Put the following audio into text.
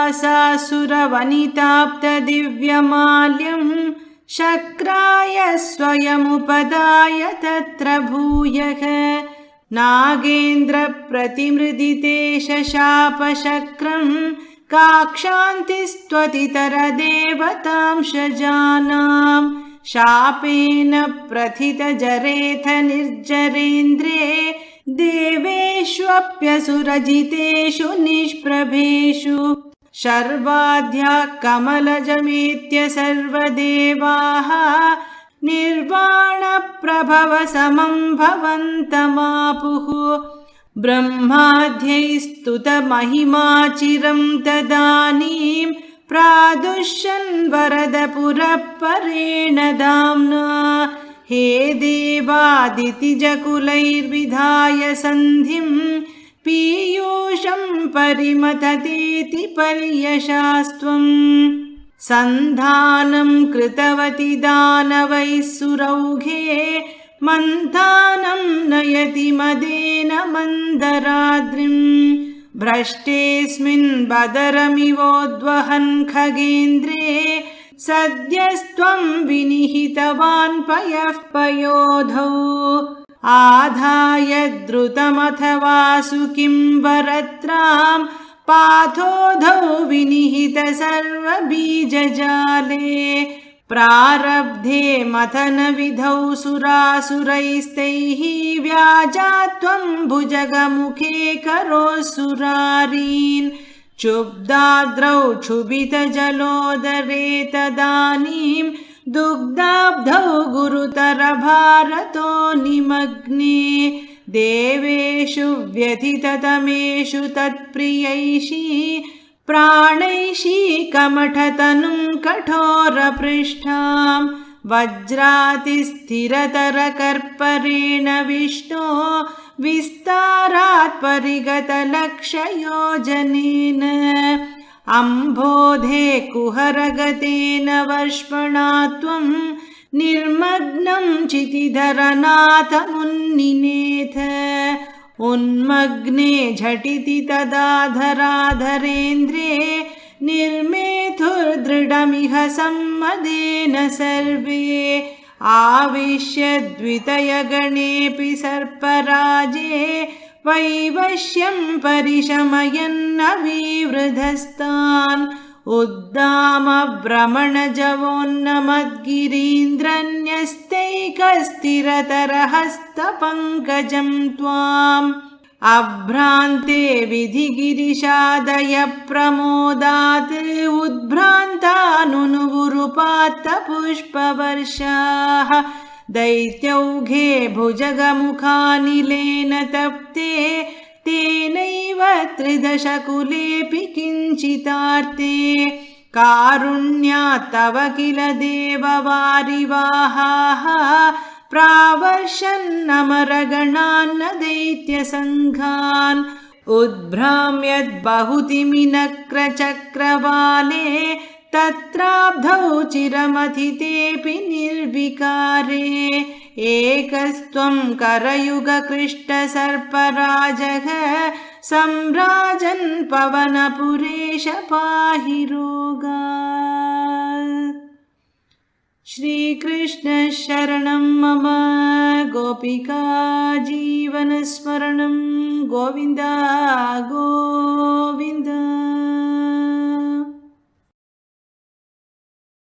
दुर्वासासुरवनिताप्तदिव्यमाल्यं शक्राय स्वयमुपदाय तत्र भूयः नागेन्द्रप्रतिमृदितेशशापशक्रं काक्षान्तिस्त्वतितरदेवतांशजानां शापेन प्रथितजरेथ निर्जरेन्द्रे देवेष्वप्यसुरजितेषु निष्प्रभेषु शर्वाद्याः कमलजमेत्य सर्वदेवाः निर्वाणप्रभवसमं भवन्तमापुः ब्रह्माद्यैस्तुतमहिमाचिरं तदानीं प्रादुष्यन् वरदपुरःपरेण दाम्ना हे देवादितिजकुलैर्विधाय सन्धिं पीयूषं परिमथतेति पर्यशास्त्वम् सन्धानं कृतवति दानवैः सुरौघे मन्थानं नयति मदेन मन्दराद्रिं भ्रष्टेऽस्मिन् बदरमिवोद्वहन् खगेन्द्रे सद्यस्त्वं विनिहितवान् पयः पयोधौ आधाय द्रुतमथवा सुकिं वरत्रां पाथोधौ विनिहित सर्वबीजजाले प्रारब्धे मथनविधौ सुरासुरैस्तैः व्याजात्वं भुजगमुखे करोत्सुरारीन् क्षुब्धाद्रौ क्षुभितजलोदरे तदानीं दुग्धाब्धौ गुरुतरभारतो निमग्ने देवेषु व्यथिततमेषु तत्प्रियैषी प्राणैषी कमठतनुं कठोरपृष्ठां वज्रातिस्थिरतरकर्परेण विष्णो विस्तारात् परिगतलक्षयोजनेन अम्भोधे कुहरगतेन वर्ष्मणा त्वं निर्मग्नं चितिधरनाथमुन्निनेथ उन्मग्ने झटिति तदा धराधरेन्द्रे निर्मेथुर्दृढमिह सम्मदेन सर्वे आविश्य द्वितयगणेऽपि सर्पराजे वैवश्यं परिशमयन्नविवृधस्तान् उद्दामभ्रमणजवोन्नमद्गिरीन्द्रन्यस्तैकस्थिरतरहस्तपङ्कजं त्वाम् अभ्रान्ते विधिगिरिशादय प्रमोदात् उद्भ्रान्तानुनुगुरुपात्तपुष्पवर्षाः दैत्यौघे भुजगमुखानिलेन तप्ते तेनैव त्रिदशकुलेऽपि किञ्चितार्ते कारुण्यात् तव किल देववारिवाहाः प्रावर्षन्नमरगणान्न दैत्यसङ्घान् उद्भ्राम्यद्बहुतिमिनक्रचक्रवाले तत्राब्धौ चिरमथितेऽपि निर्विकारे एकस्त्वं करयुगकृष्टसर्पराजः सम्राजन् पवनपुरेश पाहि रोगात्। श्रीकृष्ण शरणं मम गोपिका जीवनस्मरणं गोविन्द गोविन्द।